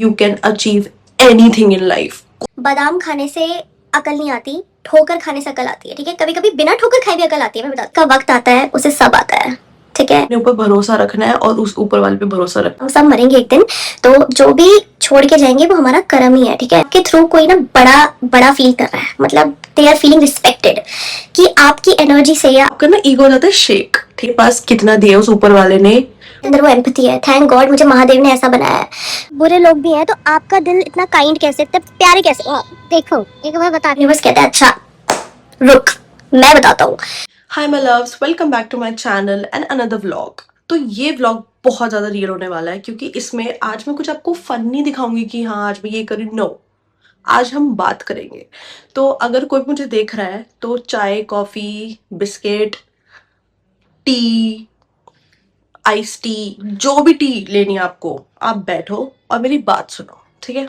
you can achieve anything in life. बादाम खाने से अकल नहीं आती, ठोकर खाने से अकल आती है। ठीक है, कभी कभी बिना ठोकर खाए भी अकल आती है। मैं बताती हूँ, का वक्त आता है उसे सब आता है। ठीक है, अपने ऊपर भरोसा रखना है और उस ऊपर वाले पे भरोसा रखना। हम सब मरेंगे एक दिन, तो जो भी छोड़ के जाएंगे वो हमारा कर्म ही है। ठीक है, के थ्रू कोई ना बड़ा बड़ा फील कर रहा है, मतलब दे आर फीलिंग रिस्पेक्टेड कि आपकी एनर्जी से या आपका ना ईगो हो जाता है शेक। ठीक है, पास कितना दिया उस ऊपर वाले ने, अंदर वो एम्पैथी है। थैंक गॉड मुझे महादेव ने ऐसा बनाया है। बुरे लोग भी हैं तो आपका दिल इतना काइंड कैसे, इतने प्यारे कैसे? देखो एक बार बताने बस कहता है अच्छा रुक मैं बताता हूँ। Hi my loves, welcome back to my channel and another vlog. तो ये व्लॉग बहुत ज़्यादा रियल होने वाला है क्योंकि इसमें आज मैं कुछ आपको फन नहीं दिखाऊंगी कि हाँ आज मैं ये करी। नो, आज हम बात करेंगे। तो अगर कोई मुझे देख रहा है तो चाय, coffee, biscuit, T, ice tea, जो भी टी लेनी है आपको, आप बैठो और मेरी बात सुनो। ठीक है,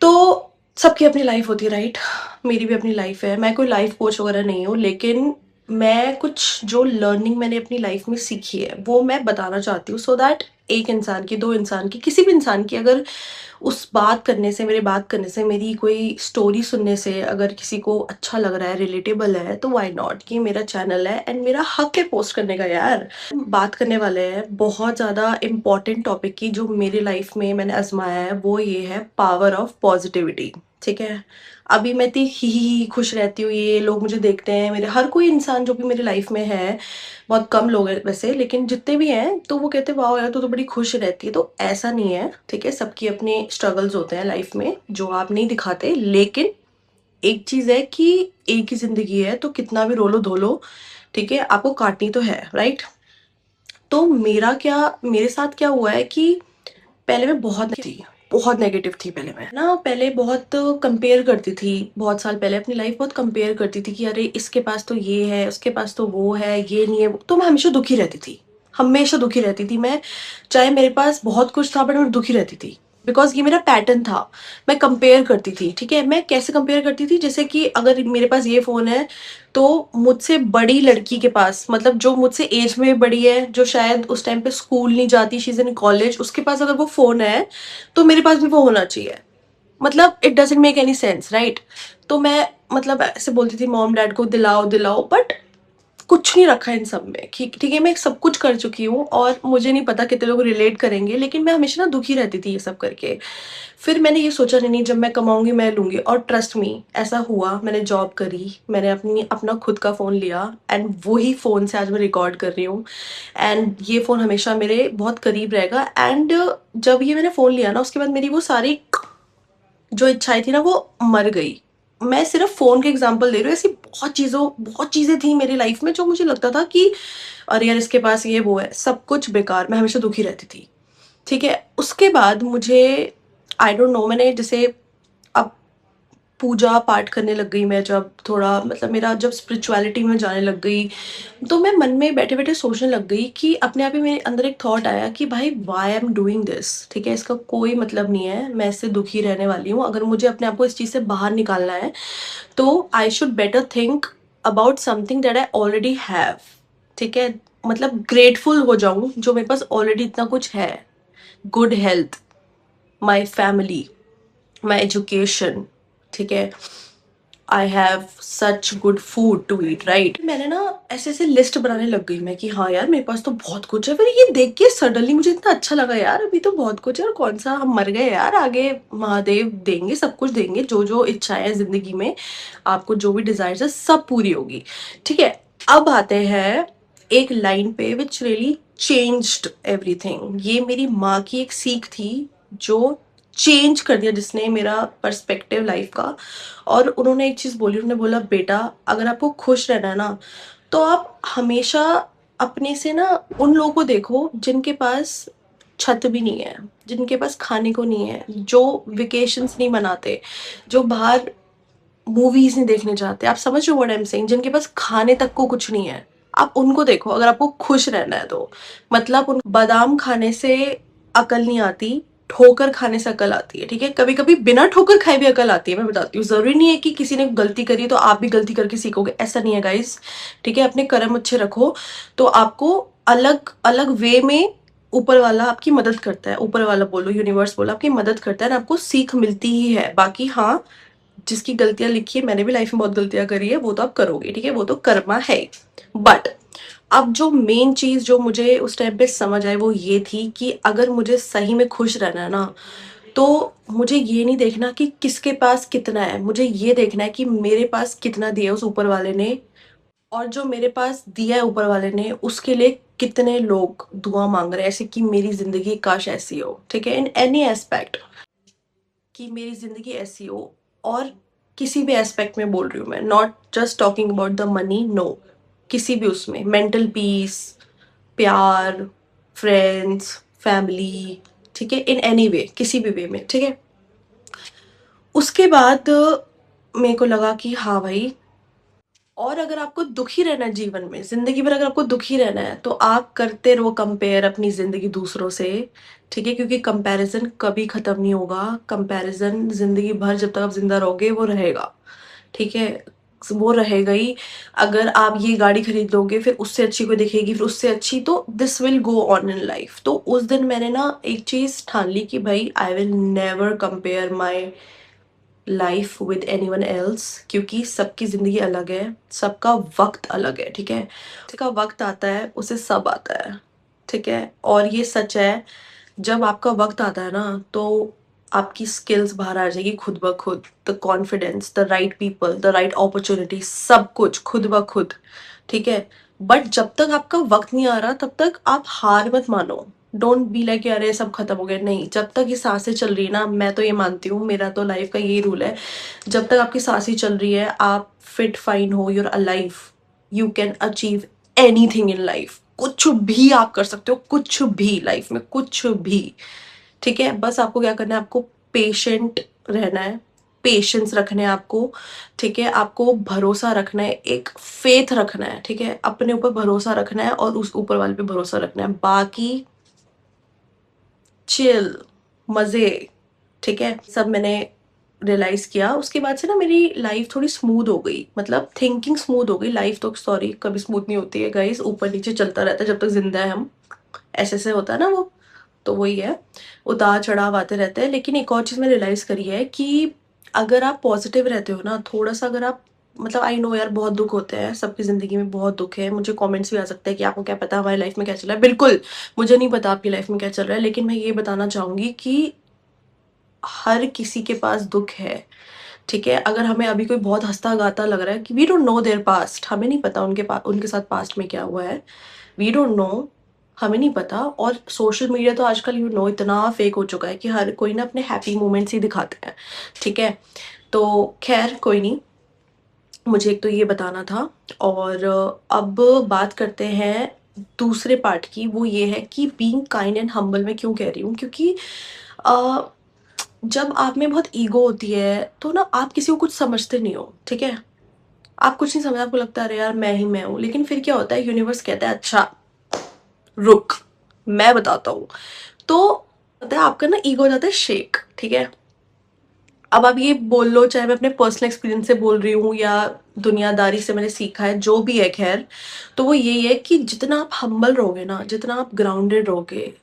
तो सबकी अपनी लाइफ होती है राइट। मेरी भी अपनी लाइफ है। मैं कोई लाइफ कोच वगैरह नहीं हूँ, लेकिन मैं कुछ जो लर्निंग मैंने अपनी लाइफ में सीखी है वो मैं बताना चाहती हूँ, सो दैट एक इंसान की, दो इंसान की, किसी भी इंसान की, अगर उस बात करने से, मेरे बात करने से, मेरी कोई स्टोरी सुनने से अगर किसी को अच्छा लग रहा है, रिलेटेबल है, तो व्हाई नॉट। कि मेरा चैनल है एंड मेरा हक है पोस्ट करने का यार। बात करने वाले हैं बहुत ज़्यादा इम्पॉर्टेंट टॉपिक की जो मेरी लाइफ में मैंने आजमाया है। वो ये है पावर ऑफ पॉजिटिविटी। ठीक है, अभी मैं इतनी ही खुश रहती हूँ, ये लोग मुझे देखते हैं, मेरे हर कोई इंसान जो भी मेरी लाइफ में है, बहुत कम लोग हैं वैसे, लेकिन जितने भी हैं तो वो कहते हैं वाह यार तू तो बड़ी खुश रहती है। तो ऐसा नहीं है। ठीक है, सबकी अपने स्ट्रगल्स होते हैं लाइफ में जो आप नहीं दिखाते, लेकिन एक चीज़ है कि एक ही जिंदगी है तो कितना भी रोलो धोलो, ठीक है, आपको काटनी तो है राइट। तो मेरे साथ क्या हुआ है कि पहले मैं बहुत नेगेटिव थी। पहले मैं ना पहले बहुत कंपेयर करती थी। बहुत साल पहले अपनी लाइफ बहुत कंपेयर करती थी कि अरे इसके पास तो ये है, उसके पास तो वो है, ये नहीं है। तो मैं हमेशा दुखी रहती थी, हमेशा दुखी रहती थी मैं। चाहे मेरे पास बहुत कुछ था बट मैं दुखी रहती थी, बिकॉज ये मेरा पैटर्न था। मैं कंपेयर करती थी। ठीक है, मैं कैसे कंपेयर करती थी, जैसे कि अगर मेरे पास ये फ़ोन है तो मुझसे बड़ी लड़की के पास, मतलब जो मुझसे एज में भी बड़ी है, जो शायद उस टाइम पे स्कूल नहीं जाती, शी इज़ इन कॉलेज, उसके पास अगर वो फ़ोन है तो मेरे पास भी वो होना चाहिए। मतलब it doesn't make any sense right. तो मैं मतलब ऐसे बोलती थी मॉम डैड को दिलाओ दिलाओ, बट कुछ नहीं रखा इन सब में। ठीक ठीक है, मैं सब कुछ कर चुकी हूँ और मुझे नहीं पता कितने लोग रिलेट करेंगे, लेकिन मैं हमेशा ना दुखी रहती थी ये सब करके। फिर मैंने ये सोचा नहीं नहीं, जब मैं कमाऊंगी मैं लूंगी, और ट्रस्ट मी ऐसा हुआ। मैंने जॉब करी, मैंने अपना खुद का फ़ोन लिया एंड वही फ़ोन से आज मैं रिकॉर्ड कर रही हूँ। एंड ये फ़ोन हमेशा मेरे बहुत करीब रहेगा। एंड जब ये मैंने फ़ोन लिया ना, उसके बाद मेरी वो सारी जो इच्छाएं थी ना वो मर गई। मैं सिर्फ फ़ोन के एग्जांपल दे रही हूँ, ऐसी बहुत चीज़ें थी मेरी लाइफ में जो मुझे लगता था कि अरे यार इसके पास ये वो है, सब कुछ बेकार। मैं हमेशा दुखी रहती थी। ठीक है, उसके बाद मुझे आई डोंट नो, मैंने जैसे अब पूजा पाठ करने लग गई मैं, जब थोड़ा मतलब मेरा जब स्पिरिचुअलिटी में जाने लग गई, तो मैं मन में बैठे बैठे सोचने लग गई कि अपने आप ही मेरे अंदर एक थॉट आया कि भाई वाई एम डूइंग दिस। ठीक है, इसका कोई मतलब नहीं है, मैं इससे दुखी रहने वाली हूँ। अगर मुझे अपने आप को इस चीज़ से बाहर निकालना है तो I should better think about something that I already have. ठीक है, मतलब ग्रेटफुल हो जाऊँ जो मेरे पास ऑलरेडी इतना कुछ है। Good health, my family, my education, ठीक है, I have such good food to eat right. मैंने ना ऐसे ऐसे लिस्ट बनाने लग गई मैं कि हाँ यार मेरे पास तो बहुत कुछ है। फिर ये देख के सडनली मुझे इतना अच्छा लगा, यार अभी तो बहुत कुछ है और कौन सा हम मर गए यार, आगे महादेव देंगे, सब कुछ देंगे। जो जो इच्छाएं हैं जिंदगी में, आपको जो भी डिजायर है सब पूरी होगी। ठीक है, अब आते हैं एक लाइन पे विच रियली चेंज्ड एवरीथिंग। ये मेरी माँ की एक सीख थी जो चेंज कर दिया, जिसने मेरा पर्सपेक्टिव लाइफ का। और उन्होंने एक चीज़ बोली, उन्होंने बोला बेटा अगर आपको खुश रहना है ना तो आप हमेशा अपने से ना उन लोगों को देखो जिनके पास छत भी नहीं है, जिनके पास खाने को नहीं है, जो वेकेशंस नहीं मनाते, जो बाहर मूवीज नहीं देखने जाते। आप समझ रहे हो व्हाट आई एम सेइंग, जिनके पास खाने तक को कुछ नहीं है, आप उनको देखो अगर आपको खुश रहना है तो। मतलब उन बादाम खाने से अकल नहीं आती, ठोकर खाने से अकल आती है। ठीक है, कभी कभी बिना ठोकर खाए भी अकल आती है। मैं बताती हूँ, जरूरी नहीं है कि किसी ने गलती करी तो आप भी गलती करके सीखोगे, ऐसा नहीं है गाइस। ठीक है, अपने कर्म अच्छे रखो तो आपको अलग अलग वे में ऊपर वाला आपकी मदद करता है, ऊपर वाला बोलो, यूनिवर्स बोलो, आपकी मदद करता है, आपको सीख मिलती ही है। बाकी हाँ, जिसकी गलतियाँ लिखी है, मैंने भी लाइफ में बहुत गलतियाँ करी है, वो तो आप करोगे, ठीक है, वो तो कर्मा है। बट अब जो मेन चीज़ जो मुझे उस टाइम पे समझ आई वो ये थी कि अगर मुझे सही में खुश रहना है ना, तो मुझे ये नहीं देखना कि किसके पास कितना है, मुझे ये देखना है कि मेरे पास कितना दिया उस ऊपर वाले ने, और जो मेरे पास दिया है ऊपर वाले ने उसके लिए कितने लोग दुआ मांग रहे हैं, ऐसे कि मेरी ज़िंदगी काश ऐसी हो, ठीक है? इन एनी एस्पेक्ट, कि मेरी ज़िंदगी ऐसी हो, और किसी भी एस्पेक्ट में बोल रही हूँ मैं, not just talking about the money, no, किसी भी उसमें, मेंटल पीस, प्यार, फ्रेंड्स, फैमिली, ठीक है? इन एनी वे, किसी भी वे में, ठीक है? उसके बाद मेरे को लगा कि हाँ भाई, और अगर आपको दुखी रहना है जीवन में, ज़िंदगी भर अगर आपको दुखी रहना है, तो आप करते रहो कंपेयर अपनी ज़िंदगी दूसरों से, ठीक है? क्योंकि कंपैरिज़न कभी ख़त्म नहीं होगा, कंपैरिज़न ज़िंदगी भर जब तक आप ज़िंदा रहोगे वो रहेगा, ठीक है? वो रहेगा ही। अगर आप ये गाड़ी खरीद लोगे, फिर उससे अच्छी कोई दिखेगी, फिर उससे अच्छी, तो this will go on in life. तो उस दिन मैंने ना एक चीज़ ठान ली कि भाई I will never compare my life with anyone else, क्योंकि सबकी ज़िंदगी अलग है, सबका वक्त अलग है, ठीक है? का वक्त आता है उसे सब आता है, ठीक है? और ये सच है, जब आपका वक्त आता है ना, तो आपकी स्किल्स बाहर आ जाएगी खुद ब खुद, the confidence, the right people, the right opportunity, सब कुछ खुद ब खुद, ठीक है? बट जब तक आपका वक्त नहीं आ रहा तब तक आप हार मत मानो। डोंट बी लाइक अरे सब खत्म हो गया, नहीं, जब तक ये सांसें चल रही है ना, मैं तो ये मानती हूँ, मेरा तो लाइफ का यही रूल है, जब तक आपकी सांसें चल रही है, आप फिट फाइन हो, you're alive, you can achieve anything in life. कुछ भी आप कर सकते हो, कुछ भी लाइफ में, कुछ भी, ठीक है? बस आपको क्या करना है, आपको पेशेंट रहना है, पेशेंस रखना है आपको, ठीक है? आपको भरोसा रखना है, एक फेथ रखना है, ठीक है? अपने ऊपर भरोसा रखना है और उस ऊपर वाले पे भरोसा रखना है। बाकी चिल, मज़े, ठीक है? सब मैंने रियलाइज़ किया। उसके बाद से ना मेरी लाइफ थोड़ी स्मूथ हो गई, मतलब थिंकिंग स्मूथ हो गई। लाइफ तो सॉरी कभी स्मूथ नहीं होती है गाइस, ऊपर नीचे चलता रहता है जब तक जिंदा है हम, ऐसे होता है ना वो, तो वही है, उतार चढ़ाव आते रहते हैं। लेकिन एक और चीज़ मैंने रियलाइज़ करी है कि अगर आप पॉजिटिव रहते हो ना, थोड़ा सा अगर आप, मतलब आई नो यार बहुत दुख होते हैं, सबकी ज़िंदगी में बहुत दुख है, मुझे कमेंट्स भी आ सकते हैं कि आपको क्या पता हमारी लाइफ में क्या चल रहा है। बिल्कुल मुझे नहीं पता आपकी लाइफ में क्या चल रहा है, लेकिन मैं ये बताना चाहूँगी कि हर किसी के पास दुख है, ठीक है? अगर हमें अभी कोई बहुत हँसता-गाता लग रहा है कि we don't know their past, हमें नहीं पता उनके साथ पास्ट में क्या हुआ है। वी डोंट नो, हमें नहीं पता। और सोशल मीडिया तो आजकल इतना फेक हो चुका है कि हर कोई ना अपने हैप्पी मोमेंट्स ही दिखाते हैं, ठीक है? तो खैर कोई नहीं, मुझे एक तो ये बताना था। और अब बात करते हैं दूसरे पार्ट की, वो ये है कि बीइंग काइंड एंड हम्बल मैं क्यों कह रही हूँ, क्योंकि अ, जब आप में बहुत ईगो होती है तो ना आप किसी को कुछ समझते नहीं हो, ठीक है? आप कुछ नहीं समझ, आपको लगता है अरे यार मैं ही मैं हूँ, लेकिन फिर क्या होता है, यूनिवर्स कहता है अच्छा रुक, मैं बताता हूँ। तो होता है आपका ना ईगो हो जाता है शेक, ठीक है? अब आप ये बोल लो, चाहे मैं अपने पर्सनल एक्सपीरियंस से बोल रही हूँ या दुनियादारी से मैंने सीखा है, जो भी है खैर, तो वो यही है कि जितना आप हम्बल रहोगे ना, जितना आप ग्राउंडेड रहोगे,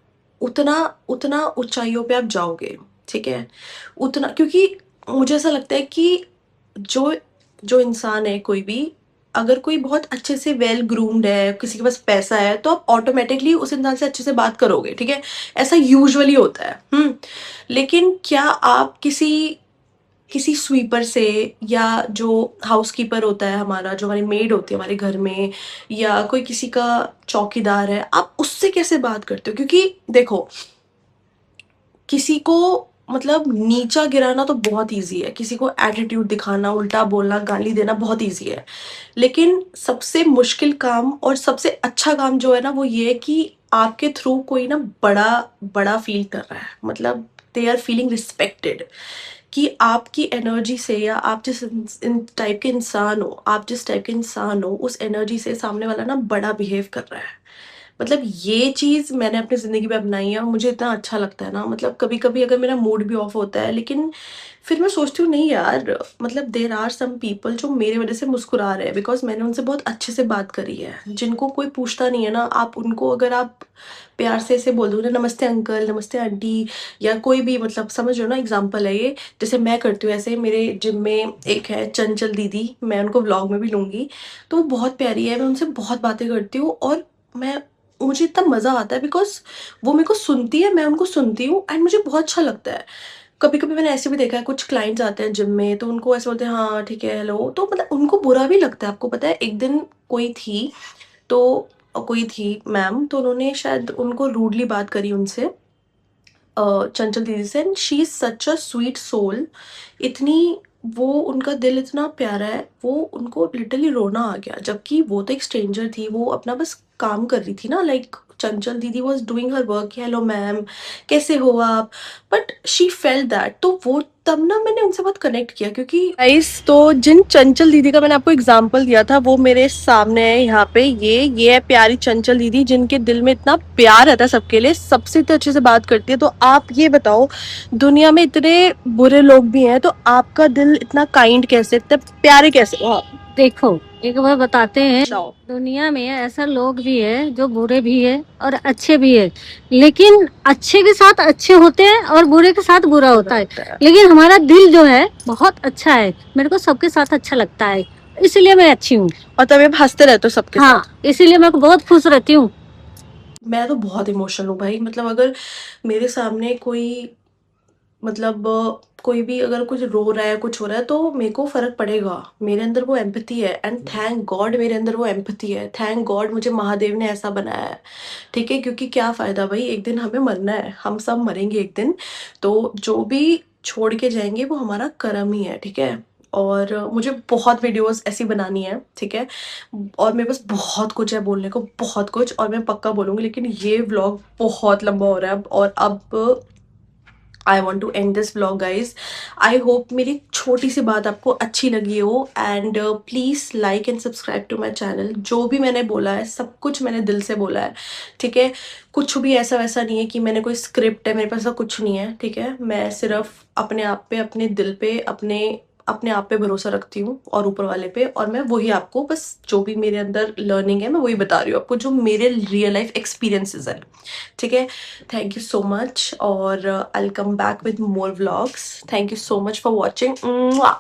उतना उतना ऊंचाइयों पे आप जाओगे, ठीक है? उतना, क्योंकि मुझे ऐसा लगता है कि जो जो इंसान है कोई भी, अगर कोई बहुत अच्छे से वेल ग्रूम्ड है, किसी के पास पैसा है, तो आप ऑटोमेटिकली उस इंसान से अच्छे से बात करोगे, ठीक है? ऐसा यूजुअली होता है। लेकिन क्या आप किसी किसी स्वीपर से, या जो हाउसकीपर होता है हमारा, जो हमारी मेड होती है हमारे घर में, या कोई किसी का चौकीदार है, आप उससे कैसे बात करते हो? क्योंकि देखो, किसी को मतलब नीचा गिराना तो बहुत ईज़ी है, किसी को एटीट्यूड दिखाना, उल्टा बोलना, गाली देना बहुत ईज़ी है। लेकिन सबसे मुश्किल काम और सबसे अच्छा काम जो है ना, वो ये है कि आपके थ्रू कोई ना बड़ा फ़ील कर रहा है। मतलब दे आर फीलिंग रिस्पेक्टेड, कि आपकी एनर्जी से, या आप जिस इन टाइप के इंसान हो, आप जिस टाइप के इंसान हो, उस एनर्जी से सामने वाला ना बड़ा बिहेव कर रहा है। मतलब ये चीज़ मैंने अपनी ज़िंदगी में अपनाई है और मुझे इतना अच्छा लगता है ना, मतलब कभी-कभी अगर मेरा मूड भी ऑफ होता है, लेकिन फिर मैं सोचती हूँ नहीं यार, मतलब देयर आर सम पीपल जो मेरी वज़ह से मुस्कुरा रहे हैं बिकॉज़ मैंने उनसे बहुत अच्छे से बात करी है। जिनको कोई पूछता नहीं है ना, आप उनको अगर आप प्यार से ऐसे बोल दो ना, नमस्ते अंकल, नमस्ते आंटी, या कोई भी, मतलब समझ रहे हो ना, एग्ज़ाम्पल है ये। जैसे मैं करती हूँ ऐसे, मेरे जिम में एक है चंचल दीदी, मैं उनको व्लॉग में भी लूँगी। तो वो बहुत प्यारी है, मैं उनसे बहुत बातें करती हूँ और मैं मुझे इतना मज़ा आता है बिकॉज़ वो मेरे को सुनती है, मैं उनको सुनती हूँ एंड मुझे बहुत अच्छा लगता है। कभी-कभी मैंने ऐसे भी देखा है, कुछ क्लाइंट्स आते हैं जिम में तो उनको ऐसे बोलते हैं, हाँ, ठीक है, हेलो, तो मतलब उनको बुरा भी लगता है। आपको पता है, एक दिन कोई थी, तो कोई थी मैम, तो उन्होंने शायद उनको रूडली बात करी उनसे, चंचल दीदी से, and she is such a sweet soul. इतनी, वो उनका दिल इतना प्यारा है, वो उनको लिटरली रोना आ गया, जबकि वो तो एक स्ट्रेंजर थी, वो अपना बस काम कर रही थी ना, लाइक चंचल दीदी was doing her work, hello ma'am, कैसे हो आप? बट शी फेल्ट दैट, तो वो तब ना मैंने उनसे बहुत कनेक्ट किया, क्योंकि गाइस, तो जिन चंचल दीदी का मैंने आपको एग्जांपल दिया था वो मेरे सामने है यहाँ पे, ये है प्यारी चंचल दीदी, जिनके दिल में इतना प्यार रहता है सबके लिए, सबसे इतने अच्छे से बात करती है। तो आप ये बताओ, दुनिया में इतने बुरे लोग भी हैं, तो आपका दिल इतना काइंड कैसे, इतने प्यारे कैसे? वाह, देखो, एक बार बताते हैं, बताओ। दुनिया में ऐसा लोग भी है जो बुरे भी है और अच्छे भी है, लेकिन अच्छे के साथ अच्छे होते हैं और बुरे के साथ बुरा होता है। लेकिन हमारा दिल जो है बहुत अच्छा है, मेरे को सबके साथ अच्छा लगता है, इसलिए मैं अच्छी हूँ। और तभी आप हंसते रहते हो सबके साथ। हाँ, इसीलिए मैं बहुत खुश रहती हूँ। मैं तो बहुत इमोशनल हूँ भाई, मतलब अगर मेरे सामने कोई, मतलब कोई भी अगर कुछ रो रहा है, कुछ हो रहा है, तो मेरे को फ़र्क पड़ेगा। मेरे अंदर वो एम्पैथी है एंड थैंक गॉड मेरे अंदर वो एम्पैथी है। थैंक गॉड मुझे महादेव ने ऐसा बनाया है, ठीक है? क्योंकि क्या फ़ायदा भाई, एक दिन हमें मरना है, हम सब मरेंगे एक दिन। तो जो भी छोड़ के जाएँगे वो हमारा कर्म ही है, ठीक है? और मुझे बहुत वीडियोज़ ऐसी बनानी है, ठीक है? और मेरे पास बहुत कुछ है बोलने को, बहुत कुछ, और मैं पक्का बोलूँगी, लेकिन ये व्लॉग बहुत लंबा हो रहा है अब, और अब I want to end this vlog guys. I hope मेरी छोटी सी बात आपको अच्छी लगी हो, and please like and subscribe to my channel. जो भी मैंने बोला है सब कुछ मैंने दिल से बोला है, ठीक है? कुछ भी ऐसा वैसा नहीं है कि मैंने कोई स्क्रिप्ट है, मेरे पास ऐसा कुछ नहीं है, ठीक है? मैं सिर्फ अपने आप पे, अपने दिल पे, अपने अपने आप पे भरोसा रखती हूँ और ऊपर वाले पे, और मैं वही आपको, बस जो भी मेरे अंदर लर्निंग है मैं वही बता रही हूँ आपको, जो मेरे रियल लाइफ एक्सपीरियंसेस है, ठीक है? Thank you so much, और I'll come back with more vlogs. Thank you so much for watching. Mwah!